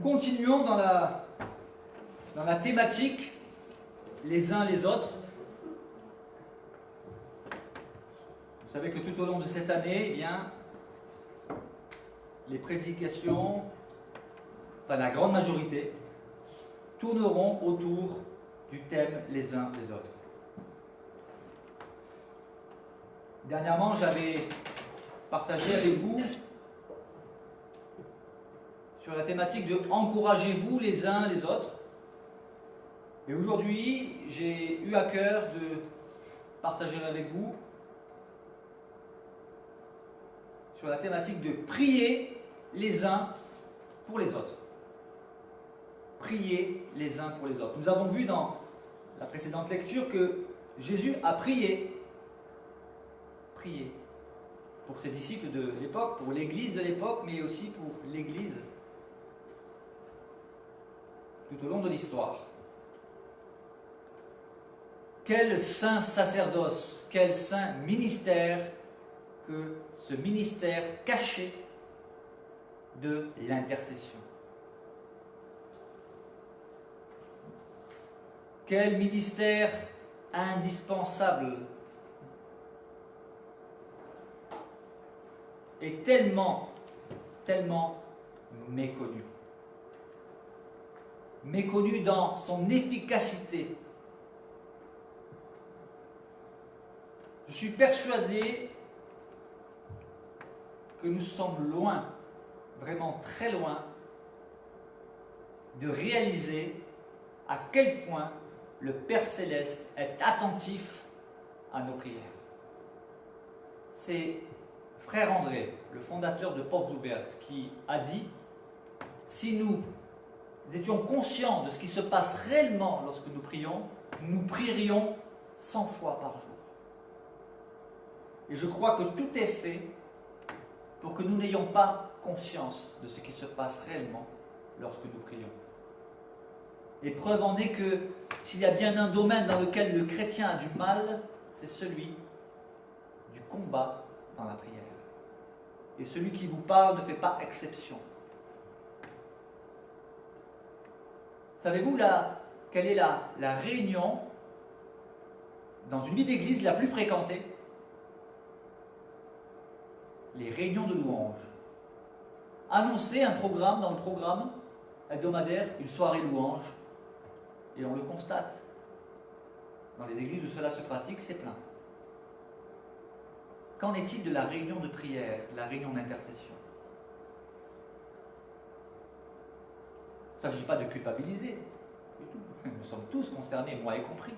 continuons dans la thématique les uns les autres. Vous savez que tout au long de cette année, eh bien, les prédications, enfin la grande majorité, tourneront autour du thème les uns les autres. Dernièrement, j'avais partagé avec vous sur la thématique de encouragez-vous les uns les autres. Et aujourd'hui, j'ai eu à cœur de partager avec vous sur la thématique de prier les uns pour les autres. Prier les uns pour les autres. Nous avons vu dans la précédente lecture que Jésus a prié pour ses disciples de l'époque, pour l'Église de l'époque, mais aussi pour l'Église tout au long de l'histoire. Quel saint sacerdoce, quel saint ministère que ce ministère caché de l'intercession. Quel ministère indispensable et tellement méconnu. Méconnu dans son efficacité. Je suis persuadé que nous sommes loin, vraiment très loin, de réaliser à quel point le Père Céleste est attentif à nos prières. C'est Frère André, le fondateur de Portes Ouvertes, qui a dit « Si nous étions conscients de ce qui se passe réellement lorsque nous prions, nous prierions 100 fois par jour. » Et je crois que tout est fait pour que nous n'ayons pas conscience de ce qui se passe réellement lorsque nous prions. Et preuve en est que s'il y a bien un domaine dans lequel le chrétien a du mal, c'est celui du combat dans la prière. Et celui qui vous parle ne fait pas exception. Savez-vous quelle est la réunion dans une vie d'église la plus fréquentée? Les réunions de louanges. Annoncer un programme dans le programme hebdomadaire, une soirée louange, et on le constate. Dans les églises où cela se pratique, c'est plein. Qu'en est-il de la réunion de prière, la réunion d'intercession? Il ne s'agit pas de culpabiliser, du tout. Nous sommes tous concernés, moi y compris,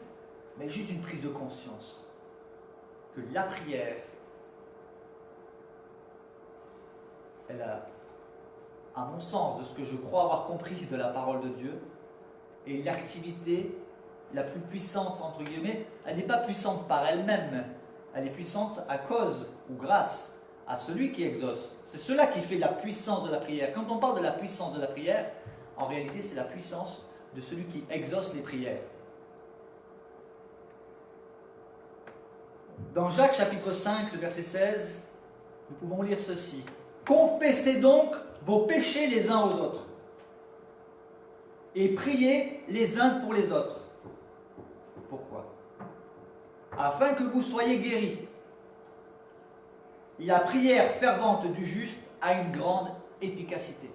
mais juste une prise de conscience que la prière, elle a, à mon sens, de ce que je crois avoir compris de la parole de Dieu, est l'activité la plus puissante, entre guillemets. Elle n'est pas puissante par elle-même, elle est puissante à cause ou grâce à celui qui exauce. C'est cela qui fait la puissance de la prière. Quand on parle de la puissance de la prière, en réalité, c'est la puissance de celui qui exauce les prières. Dans Jacques chapitre 5, le verset 16, nous pouvons lire ceci. « Confessez donc vos péchés les uns aux autres et priez les uns pour les autres. » Pourquoi? Afin que vous soyez guéris. La prière fervente du juste a une grande efficacité.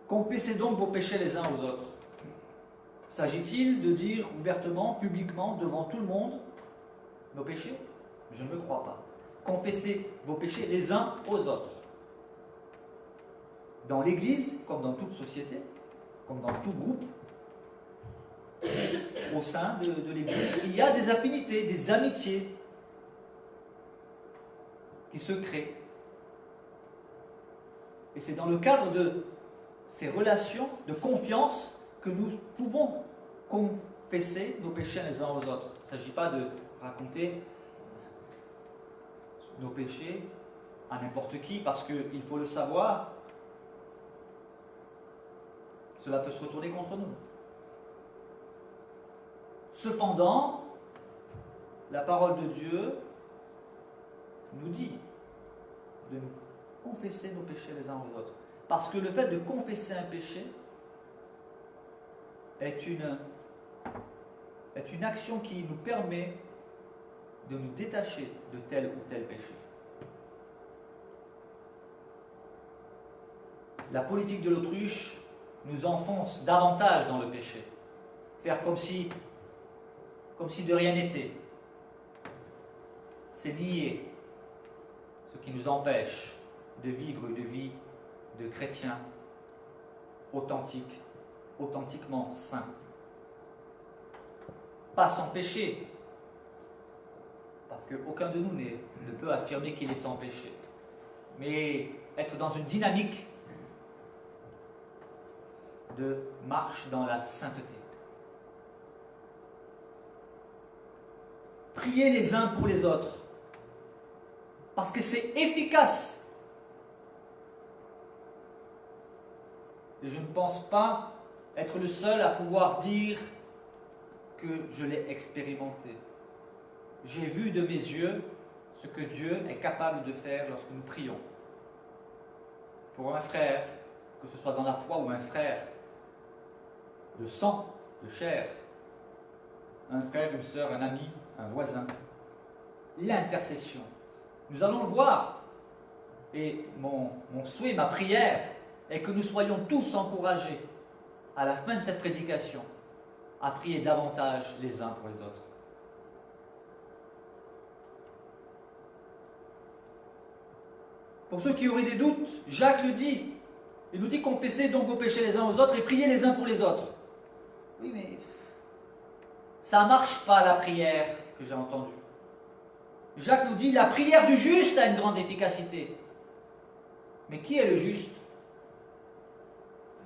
Confessez donc vos péchés les uns aux autres. S'agit-il de dire ouvertement, publiquement, devant tout le monde, nos péchés? Je ne le crois pas. Confessez vos péchés les uns aux autres. Dans l'Église, comme dans toute société, comme dans tout groupe, au sein de l'Église, il y a des affinités, des amitiés qui se créent. Et c'est dans le cadre de ces relations de confiance que nous pouvons confesser nos péchés les uns aux autres. Il ne s'agit pas de raconter nos péchés à n'importe qui, parce qu'il faut le savoir, cela peut se retourner contre nous. Cependant, la parole de Dieu nous dit de nous confesser nos péchés les uns aux autres. Parce que le fait de confesser un péché est une action qui nous permet de nous détacher de tel ou tel péché. La politique de l'autruche nous enfonce davantage dans le péché. Faire comme si de rien n'était. C'est nier ce qui nous empêche de vivre une vie de chrétien authentique, authentiquement saint. Pas sans péché, parce qu'aucun de nous ne peut affirmer qu'il est sans péché, mais être dans une dynamique de marche dans la sainteté. Priez les uns pour les autres, parce que c'est efficace. Et je ne pense pas être le seul à pouvoir dire que je l'ai expérimenté. J'ai vu de mes yeux ce que Dieu est capable de faire lorsque nous prions. Pour un frère, que ce soit dans la foi ou un frère de sang, de chair, un frère, une sœur, un ami, un voisin, l'intercession. Nous allons le voir. Et mon souhait, ma prière, est que nous soyons tous encouragés à la fin de cette prédication à prier davantage les uns pour les autres. Pour ceux qui auraient des doutes, Jacques le dit. Il nous dit: confessez donc vos péchés les uns aux autres et priez les uns pour les autres. Oui, mais ça ne marche pas, la prière que j'ai entendue. Jacques nous dit: la prière du juste a une grande efficacité. Mais qui est le juste?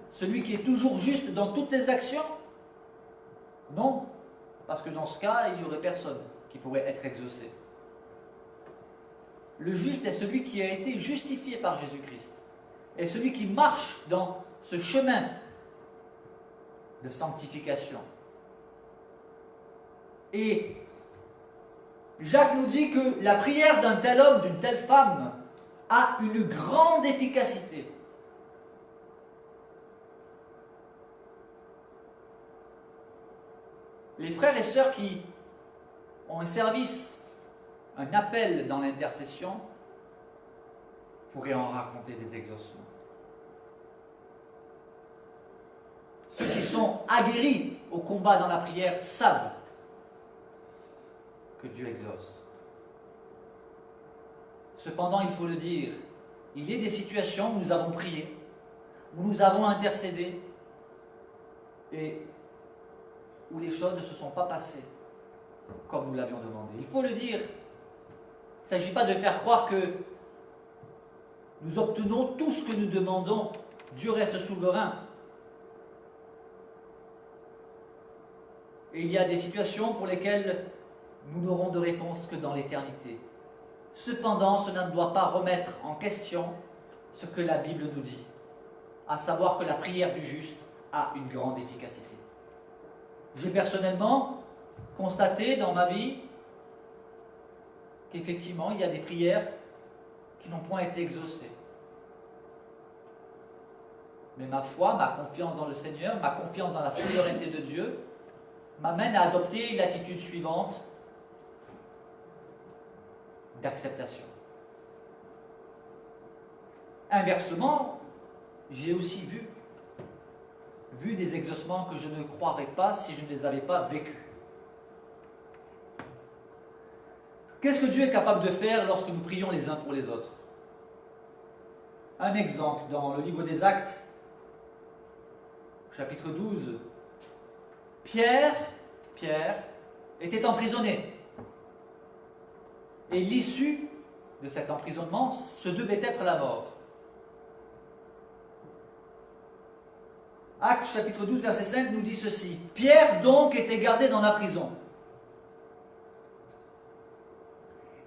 Celui qui est toujours juste dans toutes ses actions? Non, parce que dans ce cas, il n'y aurait personne qui pourrait être exaucé. Le juste est celui qui a été justifié par Jésus-Christ, et celui qui marche dans ce chemin de sanctification. Et Jacques nous dit que la prière d'un tel homme, d'une telle femme, a une grande efficacité. Les frères et sœurs qui ont un service, un appel dans l'intercession, pourraient en raconter des exaucements. Ceux qui sont aguerris au combat dans la prière savent que Dieu exauce. Cependant, il faut le dire, il y a des situations où nous avons prié, où nous avons intercédé, et où les choses ne se sont pas passées comme nous l'avions demandé. Il faut le dire. Il ne s'agit pas de faire croire que nous obtenons tout ce que nous demandons. Dieu reste souverain. Et il y a des situations pour lesquelles nous n'aurons de réponse que dans l'éternité. Cependant, cela ne doit pas remettre en question ce que la Bible nous dit, à savoir que la prière du juste a une grande efficacité. J'ai personnellement constaté dans ma vie qu'effectivement, il y a des prières qui n'ont point été exaucées. Mais ma foi, ma confiance dans le Seigneur, ma confiance dans la souveraineté de Dieu m'amène à adopter l'attitude suivante d'acceptation. Inversement, j'ai aussi vu des exaucements que je ne croirais pas si je ne les avais pas vécus. Qu'est-ce que Dieu est capable de faire lorsque nous prions les uns pour les autres? Un exemple dans le livre des Actes, chapitre 12. Pierre était emprisonné. Et l'issue de cet emprisonnement, ce devait être la mort. Actes chapitre 12, verset 5 nous dit ceci. Pierre donc était gardé dans la prison.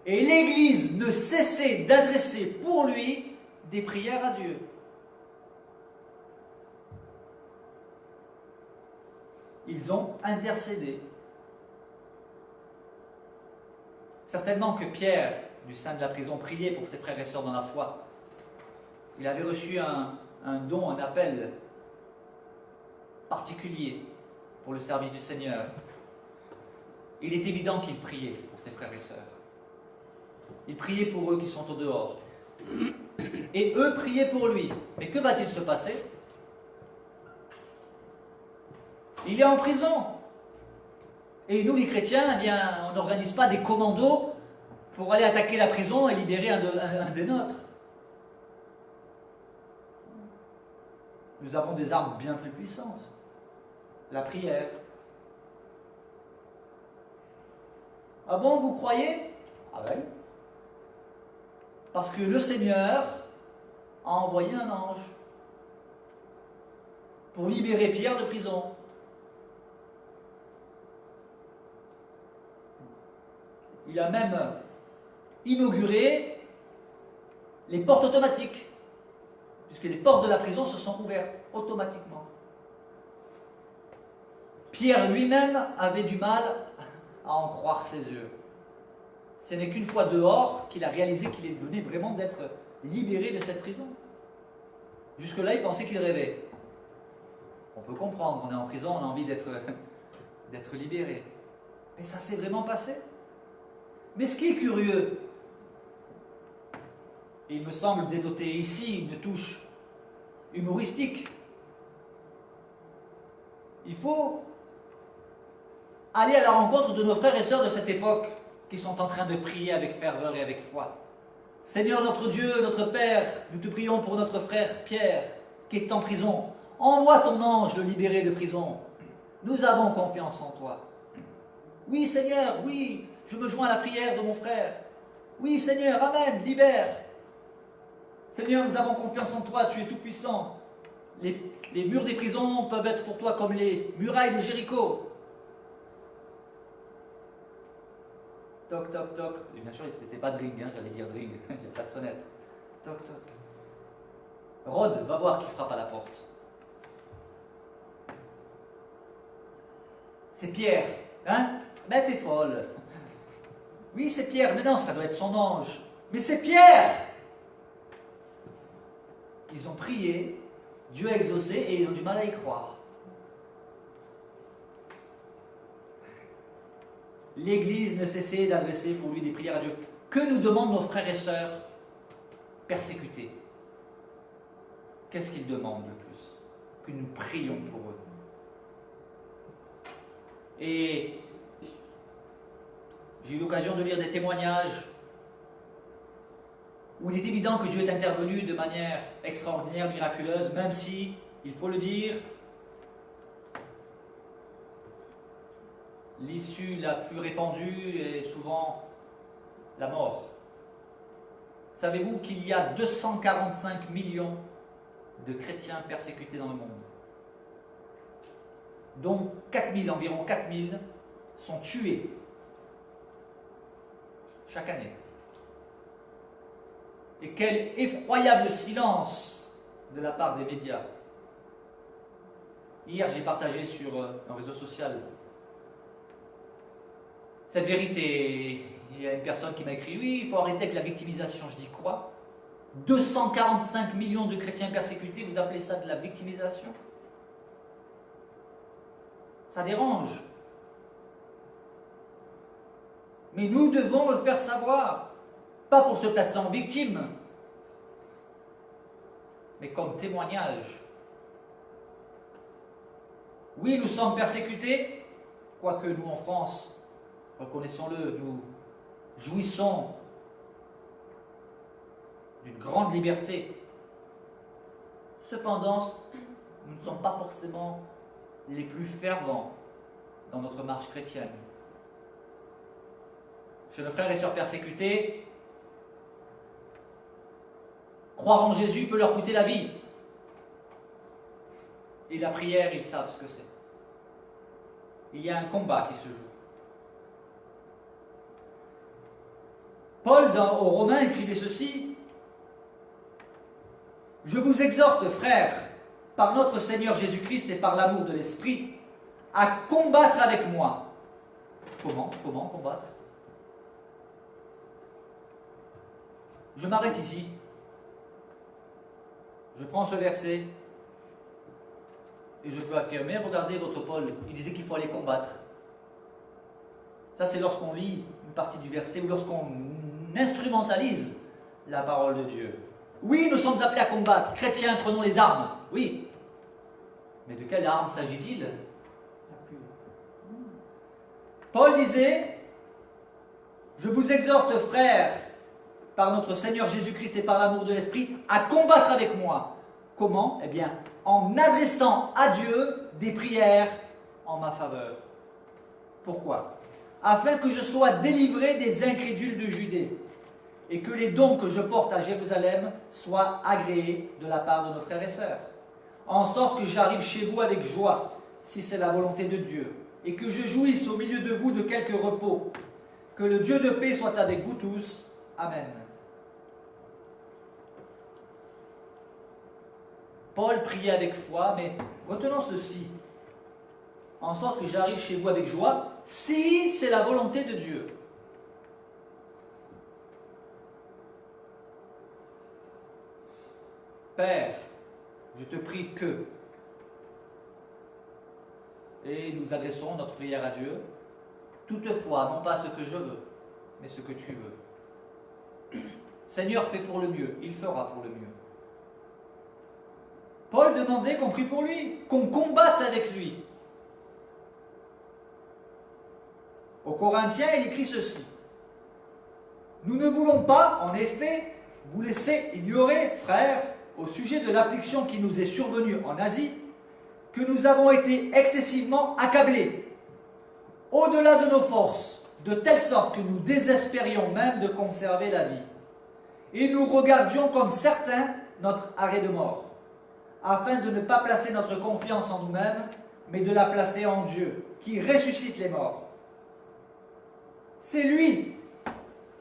Et l'Église ne cessait d'adresser pour lui des prières à Dieu. Ils ont intercédé. Certainement que Pierre, du sein de la prison, priait pour ses frères et sœurs dans la foi. Il avait reçu un un don, un appel particulier pour le service du Seigneur. Il est évident qu'il priait pour ses frères et sœurs. Il priait pour eux qui sont au dehors. Et eux priaient pour lui. Mais que va-t-il se passer? Il est en prison. Et nous, les chrétiens, eh bien, on n'organise pas des commandos pour aller attaquer la prison et libérer un des nôtres. Nous avons des armes bien plus puissantes. La prière. Ah bon, vous croyez? Ah ben, parce que le Seigneur a envoyé un ange pour libérer Pierre de prison. Il a même inauguré les portes automatiques, puisque les portes de la prison se sont ouvertes automatiquement. Pierre lui-même avait du mal à en croire ses yeux. Ce n'est qu'une fois dehors qu'il a réalisé qu'il venait vraiment d'être libéré de cette prison. Jusque-là, il pensait qu'il rêvait. On peut comprendre, on est en prison, on a envie d'être libéré. Mais ça s'est vraiment passé. Mais ce qui est curieux, et il me semble dénoter ici une touche humoristique, il faut aller à la rencontre de nos frères et sœurs de cette époque qui sont en train de prier avec ferveur et avec foi. Seigneur notre Dieu, notre Père, nous te prions pour notre frère Pierre qui est en prison. Envoie ton ange le libérer de prison. Nous avons confiance en toi. Oui Seigneur, oui, je me joins à la prière de mon frère. Oui Seigneur, Amen, libère. Seigneur, nous avons confiance en toi, tu es tout puissant. Les murs des prisons peuvent être pour toi comme les murailles de Jéricho. Toc, toc, toc. Et bien sûr, c'était pas dring, hein, j'allais dire dring, il n'y a pas de sonnette. Toc, toc. Rod, va voir qui frappe à la porte. C'est Pierre, hein? Mais t'es folle. Oui, c'est Pierre, mais non, ça doit être son ange. Mais c'est Pierre! Ils ont prié, Dieu a exaucé et ils ont du mal à y croire. L'Église ne cessait d'adresser pour lui des prières à Dieu. Que nous demandent nos frères et sœurs persécutés? Qu'est-ce qu'ils demandent le plus? Que nous prions pour eux. Et j'ai eu l'occasion de lire des témoignages où il est évident que Dieu est intervenu de manière extraordinaire, miraculeuse, même si, il faut le dire, l'issue la plus répandue est souvent la mort. Savez-vous qu'il y a 245 millions de chrétiens persécutés dans le monde, dont 4000, environ 4000, sont tués chaque année. Et quel effroyable silence de la part des médias. Hier, j'ai partagé sur un réseau social cette vérité. Il y a une personne qui m'a écrit « Oui, il faut arrêter avec la victimisation ». Je dis quoi? 245 millions de chrétiens persécutés, vous appelez ça de la victimisation? Ça dérange. Mais nous devons le faire savoir. Pas pour se placer en victime, mais comme témoignage. Oui, nous sommes persécutés, quoique nous en France, reconnaissons-le, nous jouissons d'une grande liberté. Cependant, nous ne sommes pas forcément les plus fervents dans notre marche chrétienne. Chez nos frères et sœurs persécutés, croire en Jésus peut leur coûter la vie. Et la prière, ils savent ce que c'est. Il y a un combat qui se joue. Paul, aux Romains, écrivait ceci: « Je vous exhorte, frères, par notre Seigneur Jésus-Christ et par l'amour de l'Esprit, à combattre avec moi. » Comment combattre? Je m'arrête ici. Je prends ce verset et je peux affirmer, regardez votre Paul, il disait qu'il faut aller combattre. Ça c'est lorsqu'on lit une partie du verset ou lorsqu'on instrumentalise la parole de Dieu. Oui, nous sommes appelés à combattre. Chrétiens, prenons les armes. Oui. Mais de quelle arme s'agit-il? Paul disait, je vous exhorte, frères, par notre Seigneur Jésus-Christ et par l'amour de l'Esprit, à combattre avec moi. Comment? Eh bien, en adressant à Dieu des prières en ma faveur. Pourquoi? Afin que je sois délivré des incrédules de Judée, et que les dons que je porte à Jérusalem soient agréés de la part de nos frères et sœurs, en sorte que j'arrive chez vous avec joie, si c'est la volonté de Dieu, et que je jouisse au milieu de vous de quelque repos. Que le Dieu de paix soit avec vous tous. Amen. Paul priait avec foi, mais retenons ceci, en sorte que j'arrive chez vous avec joie, si c'est la volonté de Dieu. Père, je te prie que, et nous adressons notre prière à Dieu, toutefois, non pas ce que je veux, mais ce que tu veux. Seigneur, fais pour le mieux, il fera pour le mieux. Paul demandait qu'on prie pour lui, qu'on combatte avec lui. Aux Corinthiens, il écrit ceci. Nous ne voulons pas, en effet, vous laisser ignorer, frères, au sujet de l'affliction qui nous est survenue en Asie, que nous avons été excessivement accablés, au-delà de nos forces, de telle sorte que nous désespérions même de conserver la vie. Et nous regardions comme certain notre arrêt de mort, afin de ne pas placer notre confiance en nous-mêmes, mais de la placer en Dieu, qui ressuscite les morts. C'est lui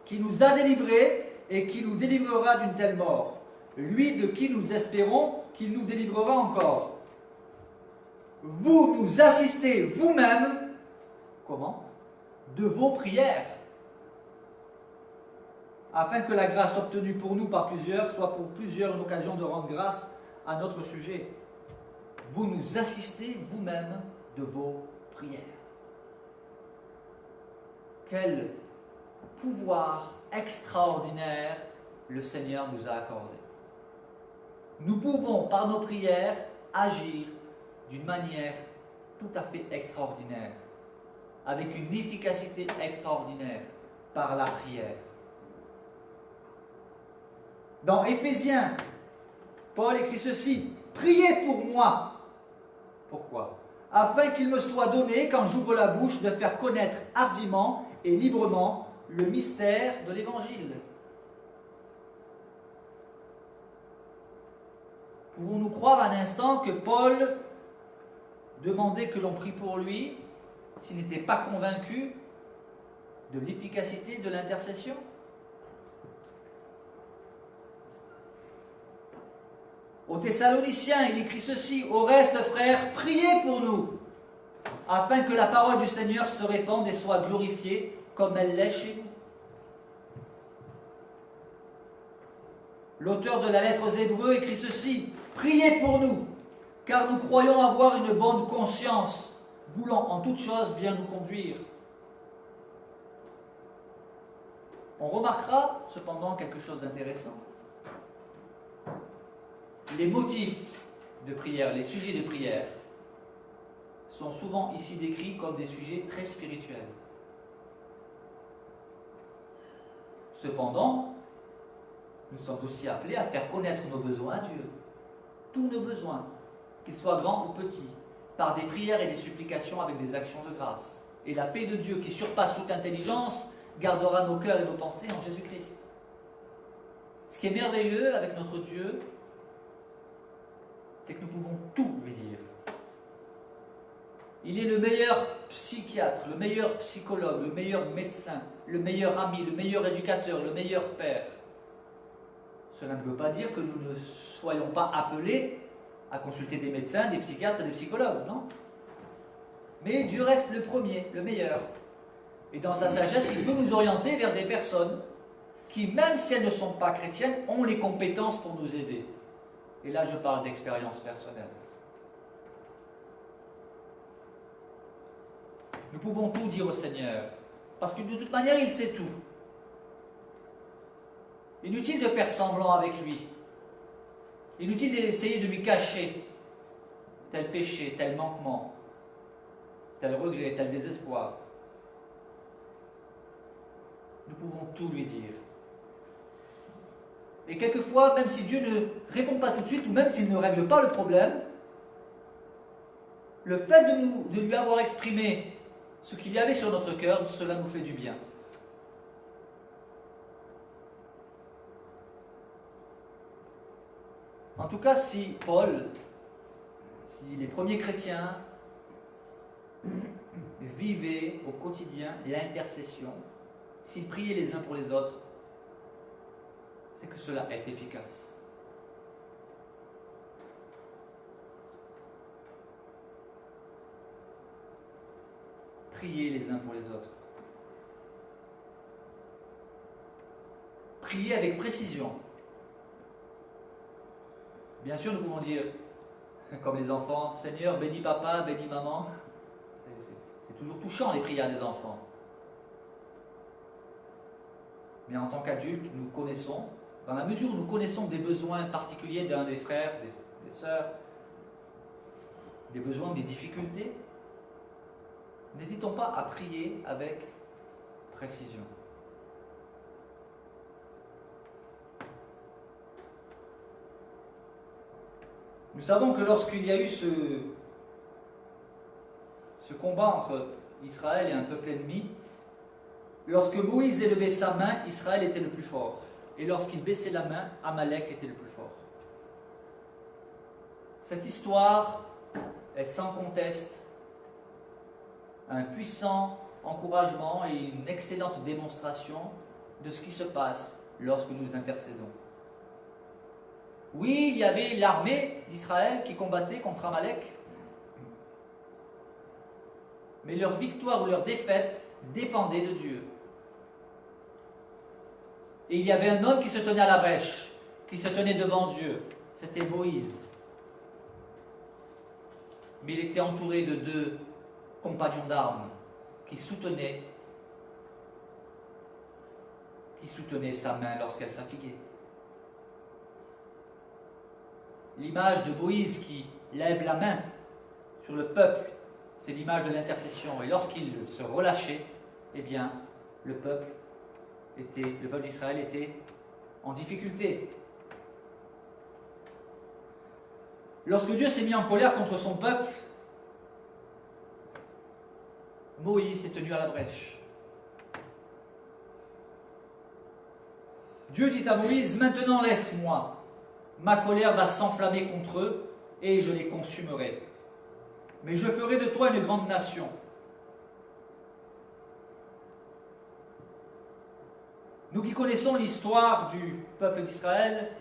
qui nous a délivrés et qui nous délivrera d'une telle mort. Lui de qui nous espérons qu'il nous délivrera encore. Vous nous assistez vous-même, comment? De vos prières, afin que la grâce obtenue pour nous par plusieurs soit pour plusieurs une occasion de rendre grâce à notre sujet. Vous nous assistez vous-même de vos prières. Quel pouvoir extraordinaire le Seigneur nous a accordé. Nous pouvons, par nos prières, agir d'une manière tout à fait extraordinaire, avec une efficacité extraordinaire, par la prière. Dans Éphésiens, Paul écrit ceci, « Priez pour moi ». Pourquoi? Afin qu'il me soit donné, quand j'ouvre la bouche, de faire connaître hardiment et librement le mystère de l'Évangile. Pouvons-nous croire un instant que Paul demandait que l'on prie pour lui s'il n'était pas convaincu de l'efficacité de l'intercession? Aux Thessaloniciens, il écrit ceci, « Au reste, frères, priez pour nous, afin que la parole du Seigneur se répande et soit glorifiée comme elle l'est chez vous. » L'auteur de la lettre aux Hébreux écrit ceci, « Priez pour nous, car nous croyons avoir une bonne conscience, voulant en toutes choses bien nous conduire. » On remarquera cependant quelque chose d'intéressant. Les motifs de prière, les sujets de prière, sont souvent ici décrits comme des sujets très spirituels. Cependant, nous sommes aussi appelés à faire connaître nos besoins à Dieu. Tous nos besoins, qu'ils soient grands ou petits, par des prières et des supplications avec des actions de grâce. Et la paix de Dieu, qui surpasse toute intelligence, gardera nos cœurs et nos pensées en Jésus-Christ. Ce qui est merveilleux avec notre Dieu, c'est que nous pouvons tout lui dire. Il est le meilleur psychiatre, le meilleur psychologue, le meilleur médecin, le meilleur ami, le meilleur éducateur, le meilleur père. Cela ne veut pas dire que nous ne soyons pas appelés à consulter des médecins, des psychiatres et des psychologues, non. Mais Dieu reste le premier, le meilleur. Et dans sa sagesse, il peut nous orienter vers des personnes qui, même si elles ne sont pas chrétiennes, ont les compétences pour nous aider. Et là, je parle d'expérience personnelle. Nous pouvons tout dire au Seigneur, parce que de toute manière, il sait tout. Inutile de faire semblant avec lui. Inutile d'essayer de lui cacher tel péché, tel manquement, tel regret, tel désespoir. Nous pouvons tout lui dire. Et quelquefois, même si Dieu ne répond pas tout de suite, ou même s'il ne règle pas le problème, le fait de lui avoir exprimé ce qu'il y avait sur notre cœur, cela nous fait du bien. En tout cas, si Paul, si les premiers chrétiens vivaient au quotidien l'intercession, s'ils priaient les uns pour les autres, c'est que cela est efficace. Priez les uns pour les autres. Priez avec précision. Bien sûr, nous pouvons dire, comme les enfants, Seigneur, bénis papa, bénis maman. C'est toujours touchant les prières des enfants. Mais en tant qu'adultes, nous connaissons, dans la mesure où nous connaissons des besoins particuliers d'un des frères, des sœurs, des besoins, des difficultés, n'hésitons pas à prier avec précision. Nous savons que lorsqu'il y a eu ce combat entre Israël et un peuple ennemi, lorsque Moïse élevait sa main, Israël était le plus fort. Et lorsqu'il baissait la main, Amalek était le plus fort. Cette histoire est sans conteste un puissant encouragement et une excellente démonstration de ce qui se passe lorsque nous intercédons. Oui, il y avait l'armée d'Israël qui combattait contre Amalek, mais leur victoire ou leur défaite dépendait de Dieu. Et il y avait un homme qui se tenait à la brèche, qui se tenait devant Dieu, c'était Moïse. Mais il était entouré de 2 compagnons d'armes qui soutenaient sa main lorsqu'elle fatiguait. L'image de Moïse qui lève la main sur le peuple, c'est l'image de l'intercession. Et lorsqu'il se relâchait, eh bien, le peuple d'Israël était en difficulté. Lorsque Dieu s'est mis en colère contre son peuple, Moïse s'est tenu à la brèche. Dieu dit à Moïse, maintenant laisse-moi. Ma colère va s'enflammer contre eux et je les consumerai. Mais je ferai de toi une grande nation. Nous qui connaissons l'histoire du peuple d'Israël,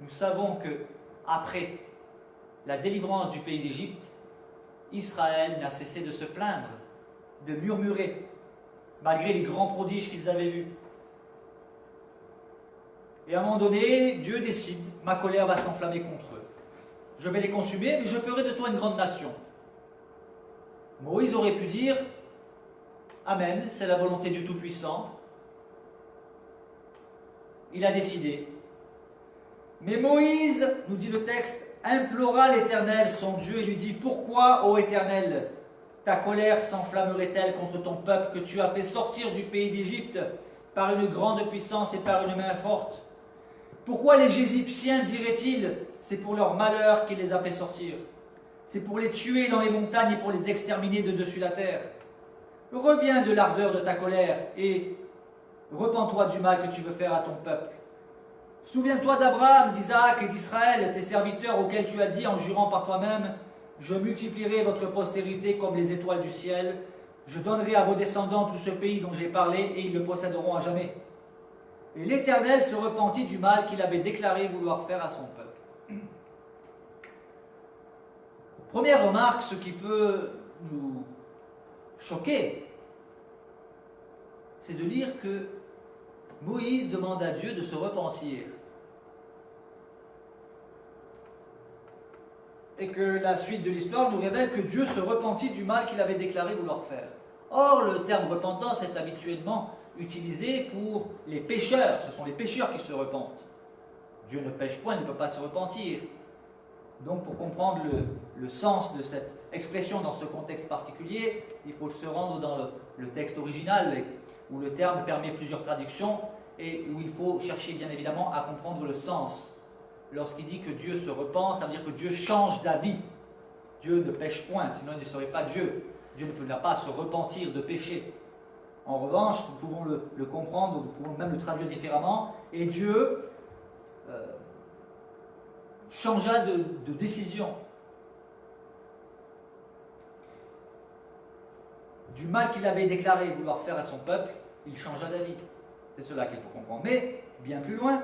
nous savons que après la délivrance du pays d'Égypte, Israël n'a cessé de se plaindre, de murmurer, malgré les grands prodiges qu'ils avaient vus. Et à un moment donné, Dieu décide, ma colère va s'enflammer contre eux. Je vais les consumer, mais je ferai de toi une grande nation. Moïse aurait pu dire, Amen, c'est la volonté du Tout-Puissant. Il a décidé. Mais Moïse, nous dit le texte, implora l'Éternel, son Dieu, et lui dit, pourquoi, ô Éternel, ta colère s'enflammerait-elle contre ton peuple que tu as fait sortir du pays d'Égypte par une grande puissance et par une main forte? Pourquoi les Égyptiens diraient-ils, c'est pour leur malheur qu'il les a fait sortir? C'est pour les tuer dans les montagnes et pour les exterminer de dessus la terre. Reviens de l'ardeur de ta colère et repens-toi du mal que tu veux faire à ton peuple. Souviens-toi d'Abraham, d'Isaac et d'Israël, tes serviteurs auxquels tu as dit en jurant par toi-même, je multiplierai votre postérité comme les étoiles du ciel, je donnerai à vos descendants tout ce pays dont j'ai parlé et ils le posséderont à jamais. Et l'Éternel se repentit du mal qu'il avait déclaré vouloir faire à son peuple. Première remarque, ce qui peut nous choquer, c'est de lire que Moïse demande à Dieu de se repentir. et que la suite de l'histoire nous révèle que Dieu se repentit du mal qu'il avait déclaré vouloir faire. Or, le terme repentance est habituellement utilisé pour les pécheurs. Ce sont les pécheurs qui se repentent. Dieu ne pêche point, il ne peut pas se repentir. Donc, pour comprendre le sens de cette expression dans ce contexte particulier, il faut se rendre dans le texte original, où le terme permet plusieurs traductions, et où il faut chercher bien évidemment à comprendre le sens. Lorsqu'il dit que Dieu se repent, ça veut dire que Dieu change d'avis. Dieu ne pêche point, sinon il ne serait pas Dieu. Dieu ne peut pas se repentir de péché. En revanche, nous pouvons le comprendre, nous pouvons même le traduire différemment, et Dieu changea de décision. Du mal qu'il avait déclaré vouloir faire à son peuple, il changea d'avis. C'est cela qu'il faut comprendre. Mais, bien plus loin,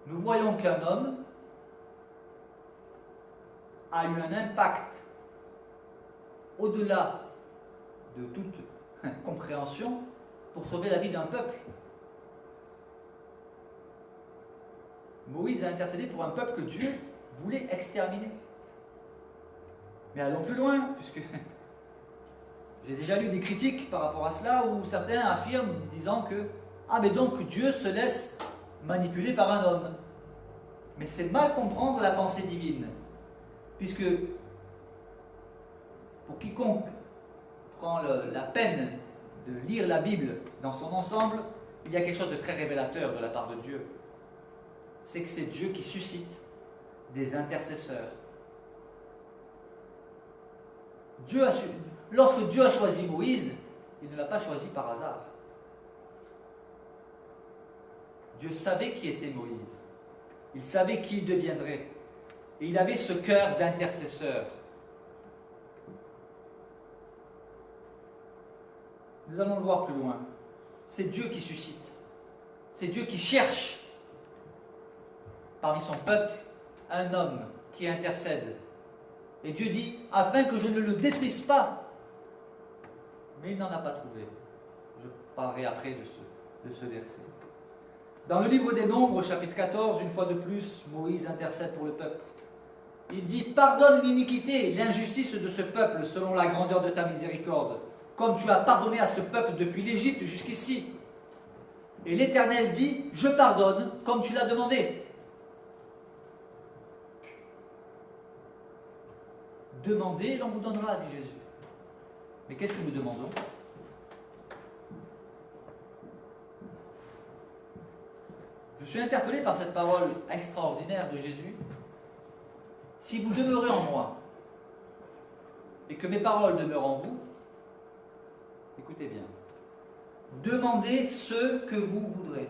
nous voyons qu'un homme a eu un impact au-delà de toute compréhension pour sauver la vie d'un peuple. Moïse a intercédé pour un peuple que Dieu voulait exterminer. Mais allons plus loin, puisque j'ai déjà lu des critiques par rapport à cela, où certains affirment, disant que mais donc Dieu se laisse manipuler par un homme. Mais c'est mal comprendre la pensée divine, puisque pour quiconque prend la peine de lire la Bible dans son ensemble, il y a quelque chose de très révélateur de la part de Dieu. C'est que c'est Dieu qui suscite des intercesseurs. Lorsque Dieu a choisi Moïse, il ne l'a pas choisi par hasard. Dieu savait qui était Moïse. Il savait qui il deviendrait. Et il avait ce cœur d'intercesseur. Nous allons le voir plus loin. C'est Dieu qui suscite. C'est Dieu qui cherche parmi son peuple un homme qui intercède. Et Dieu dit, afin que je ne le détruise pas. Mais il n'en a pas trouvé. Je parlerai après de ce verset. Dans le livre des Nombres, au chapitre 14, une fois de plus, Moïse intercède pour le peuple. Il dit, pardonne l'iniquité, l'injustice de ce peuple selon la grandeur de ta miséricorde, comme tu as pardonné à ce peuple depuis l'Égypte jusqu'ici. Et l'Éternel dit, je pardonne comme tu l'as demandé. Demandez, l'on vous donnera, dit Jésus. Mais qu'est-ce que nous demandons? Je suis interpellé par cette parole extraordinaire de Jésus. Si vous demeurez en moi, et que mes paroles demeurent en vous, écoutez bien, demandez ce que vous voudrez,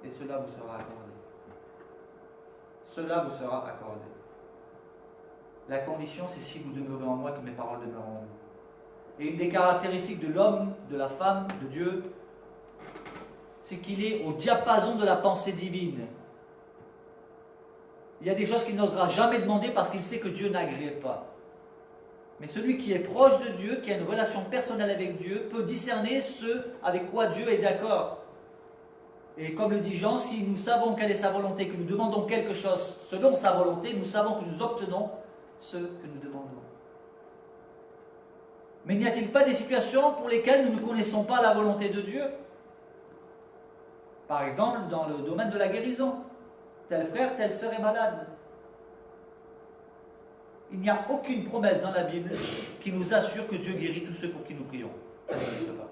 et cela vous sera accordé. Cela vous sera accordé. La condition, c'est si vous demeurez en moi, que mes paroles demeurent en vous. Et une des caractéristiques de l'homme, de la femme, de Dieu, c'est qu'il est au diapason de la pensée divine. Il y a des choses qu'il n'osera jamais demander parce qu'il sait que Dieu n'agrée pas. Mais celui qui est proche de Dieu, qui a une relation personnelle avec Dieu, peut discerner ce avec quoi Dieu est d'accord. Et comme le dit Jean, si nous savons quelle est sa volonté, que nous demandons quelque chose selon sa volonté, nous savons que nous obtenons ce que nous demandons. Mais n'y a-t-il pas des situations pour lesquelles nous ne connaissons pas la volonté de Dieu? Par exemple, dans le domaine de la guérison. Tel frère, telle sœur est malade. Il n'y a aucune promesse dans la Bible qui nous assure que Dieu guérit tous ceux pour qui nous prions. Ça n'existe pas.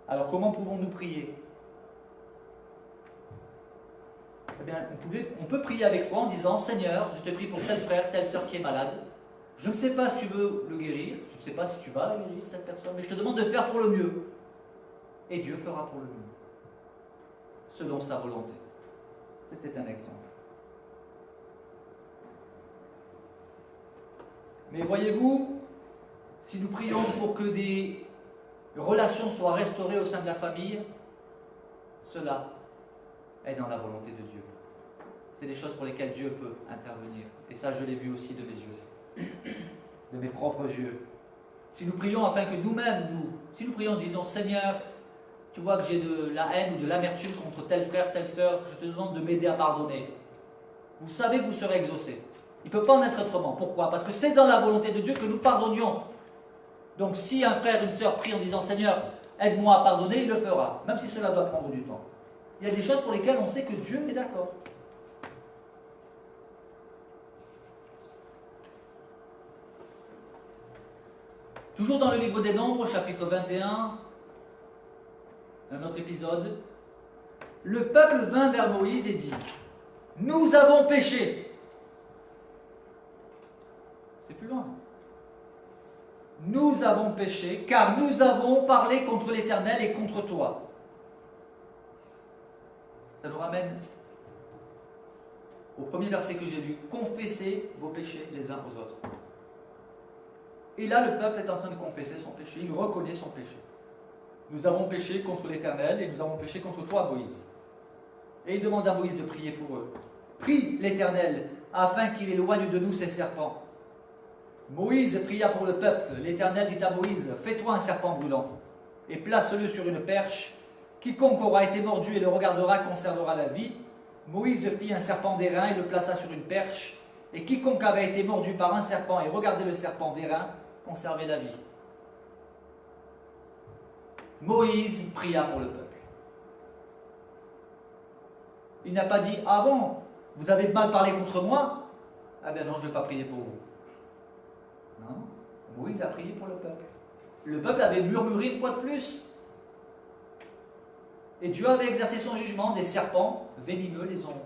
Alors comment pouvons-nous prier? Eh bien, on peut prier avec foi en disant, Seigneur, je te prie pour tel frère, telle sœur qui est malade. Je ne sais pas si tu veux le guérir, je ne sais pas si tu vas la guérir, cette personne, mais je te demande de faire pour le mieux. Et Dieu fera pour le mieux, selon sa volonté. C'était un exemple. Mais voyez-vous, si nous prions pour que des relations soient restaurées au sein de la famille, cela est dans la volonté de Dieu. C'est des choses pour lesquelles Dieu peut intervenir. Et ça, je l'ai vu aussi de mes yeux, de mes propres yeux. Si nous prions afin que nous-mêmes, si nous prions, disons, Seigneur, tu vois que j'ai de la haine ou de l'amertume contre tel frère, telle sœur, je te demande de m'aider à pardonner. vous savez que vous serez exaucés. Il ne peut pas en être autrement. Pourquoi? Parce que c'est dans la volonté de Dieu que nous pardonnions. Donc si un frère, une sœur prie en disant « Seigneur, aide-moi à pardonner », il le fera, même si cela doit prendre du temps. Il y a des choses pour lesquelles on sait que Dieu est d'accord. Toujours dans le livre des Nombres, chapitre 21, un autre épisode, le peuple vint vers Moïse et dit « Nous avons péché ». C'est plus loin. « Nous avons péché, car nous avons parlé contre l'Éternel et contre toi. » Ça nous ramène au premier verset que j'ai lu. « Confessez vos péchés les uns aux autres. » Et là, le peuple est en train de confesser son péché, il reconnaît son péché. Nous avons péché contre l'Éternel et nous avons péché contre toi, Moïse. Et il demande à Moïse de prier pour eux. Prie l'Éternel, afin qu'il éloigne de nous ces serpents. Moïse pria pour le peuple. L'Éternel dit à Moïse, fais-toi un serpent brûlant, et place-le sur une perche. Quiconque aura été mordu et le regardera conservera la vie. Moïse fit un serpent d'airain et le plaça sur une perche. Et quiconque avait été mordu par un serpent et regardait le serpent d'airain, conservait la vie. Moïse pria pour le peuple. Il n'a pas dit, ah bon, vous avez mal parlé contre moi? Ah ben non, je ne vais pas prier pour vous. Non, Moïse a prié pour le peuple. Le peuple avait murmuré une fois de plus. Et Dieu avait exercé son jugement, des serpents venimeux les ont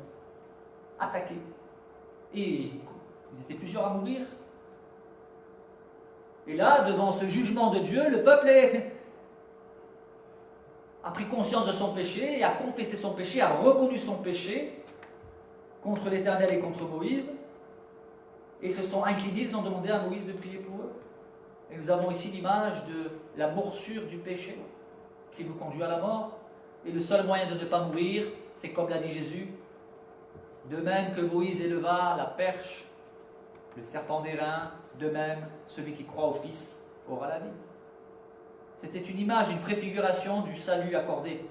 attaqués. Et ils étaient plusieurs à mourir. Et là, devant ce jugement de Dieu, le peuple a pris conscience de son péché, et a confessé son péché, a reconnu son péché contre l'Éternel et contre Moïse. Et ils se sont inclinés, ils ont demandé à Moïse de prier pour eux. Et nous avons ici l'image de la morsure du péché qui nous conduit à la mort. Et le seul moyen de ne pas mourir, c'est comme l'a dit Jésus, de même que Moïse éleva la perche, le serpent d'airain, de même, celui qui croit au Fils aura la vie. C'était une image, une préfiguration du salut accordé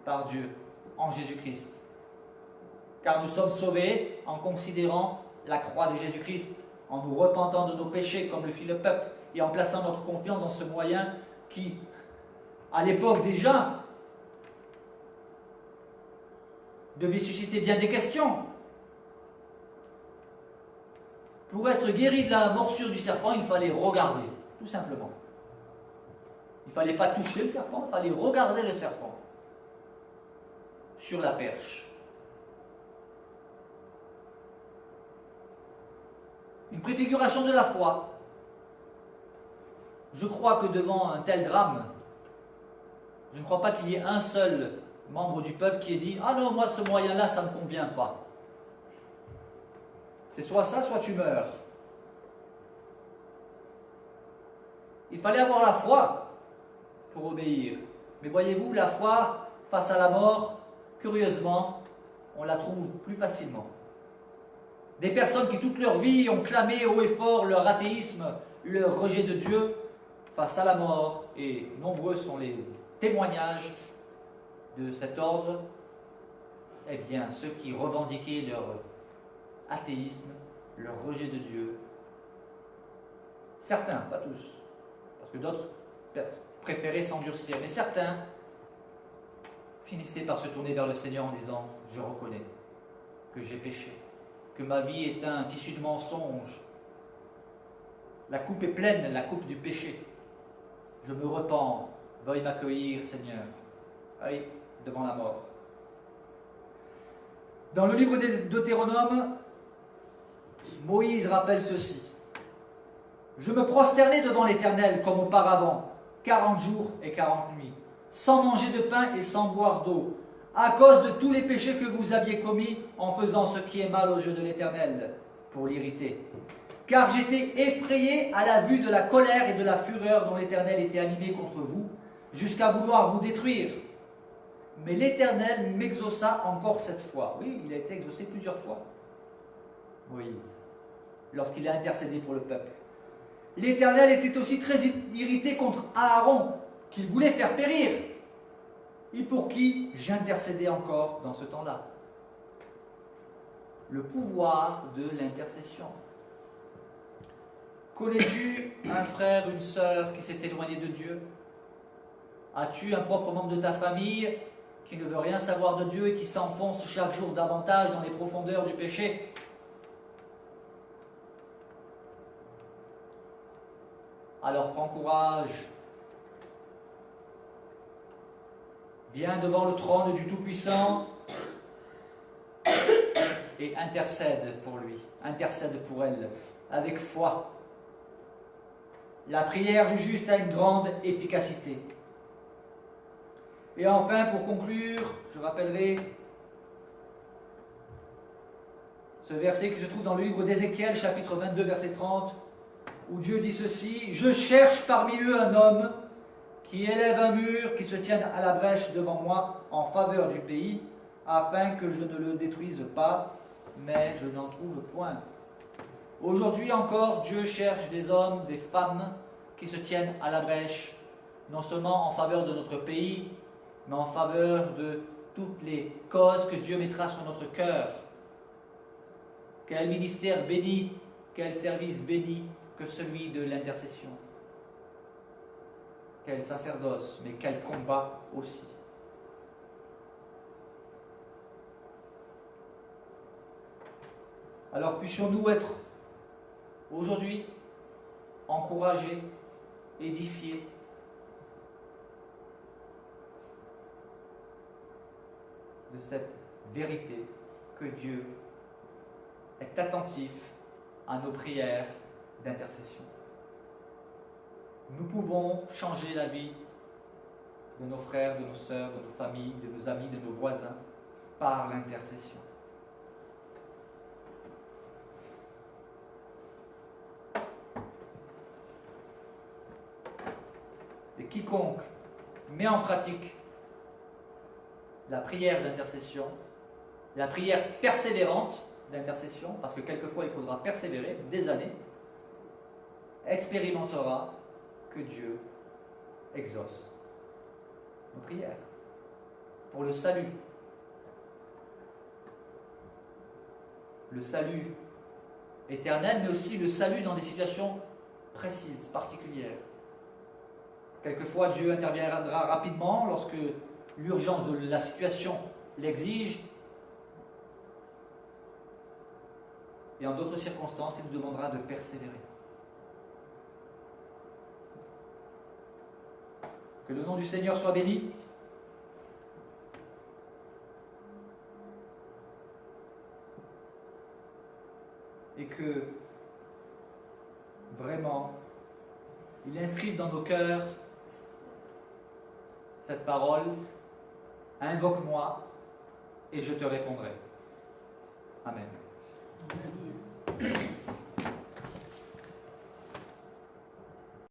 par Dieu en Jésus-Christ. Car nous sommes sauvés en considérant la croix de Jésus-Christ, en nous repentant de nos péchés comme le fit le peuple, et en plaçant notre confiance dans ce moyen qui, à l'époque déjà, devait susciter bien des questions. Pour être guéri de la morsure du serpent, il fallait regarder, tout simplement. Il ne fallait pas toucher le serpent, il fallait regarder le serpent sur la perche. Une préfiguration de la foi. Je crois que devant un tel drame, je ne crois pas qu'il y ait un seul membre du peuple qui ait dit « Ah non, moi ce moyen-là, ça ne me convient pas. » C'est soit ça, soit tu meurs. Il fallait avoir la foi pour obéir. Mais voyez-vous, la foi face à la mort, curieusement, on la trouve plus facilement. Des personnes qui toute leur vie ont clamé haut et fort leur athéisme, leur rejet de Dieu, face à la mort, et nombreux sont les témoignages de cet ordre, eh bien, ceux qui revendiquaient leur athéisme, leur rejet de Dieu, certains, pas tous, parce que d'autres préféraient s'endurcir, mais certains finissaient par se tourner vers le Seigneur en disant « Je reconnais que j'ai péché, que ma vie est un tissu de mensonges, la coupe est pleine, la coupe du péché, je me repens, veuille m'accueillir, Seigneur. » Oui, devant la mort. Dans le livre de Deutéronome, Moïse rappelle ceci. « Je me prosternai devant l'Éternel comme auparavant, 40 jours et 40 nuits, sans manger de pain et sans boire d'eau, à cause de tous les péchés que vous aviez commis en faisant ce qui est mal aux yeux de l'Éternel, pour l'irriter. Car j'étais effrayé à la vue de la colère et de la fureur dont l'Éternel était animé contre vous, jusqu'à vouloir vous détruire. Mais l'Éternel m'exauça encore cette fois. » Oui, il a été exaucé plusieurs fois, Moïse, lorsqu'il a intercédé pour le peuple. L'Éternel était aussi très irrité contre Aaron, qu'il voulait faire périr, et pour qui j'intercédais encore dans ce temps-là. le pouvoir de l'intercession. Connais-tu un frère, une sœur qui s'est éloigné de Dieu? As-tu un propre membre de ta famille qui ne veut rien savoir de Dieu et qui s'enfonce chaque jour davantage dans les profondeurs du péché? Alors prends courage. Viens devant le trône du Tout-Puissant et intercède pour lui, intercède pour elle, avec foi. La prière du juste a une grande efficacité. Et enfin, pour conclure, je rappellerai ce verset qui se trouve dans le livre d'Ézéchiel, chapitre 22, verset 30, où Dieu dit ceci: « Je cherche parmi eux un homme qui élève un mur, qui se tienne à la brèche devant moi en faveur du pays, afin que je ne le détruise pas, mais je n'en trouve point. » Aujourd'hui encore, Dieu cherche des hommes, des femmes qui se tiennent à la brèche, non seulement en faveur de notre pays, mais en faveur de toutes les causes que Dieu mettra sur notre cœur. Quel ministère béni, quel service béni que celui de l'intercession. Quel sacerdoce, mais quel combat aussi. Alors puissions-nous être aujourd'hui encouragés, édifiés, de cette vérité que Dieu est attentif à nos prières d'intercession. Nous pouvons changer la vie de nos frères, de nos sœurs, de nos familles, de nos amis, de nos voisins par l'intercession. Et quiconque met en pratique la prière d'intercession, la prière persévérante d'intercession, parce que quelquefois il faudra persévérer des années, expérimentera que Dieu exauce nos prières pour le salut. Le salut éternel, mais aussi le salut dans des situations précises, particulières. Quelquefois, Dieu interviendra rapidement lorsque l'urgence de la situation l'exige. Et en d'autres circonstances, il nous demandera de persévérer. Que le nom du Seigneur soit béni. Et que vraiment, il inscrive dans nos cœurs cette parole: invoque-moi et je te répondrai. Amen. Amen.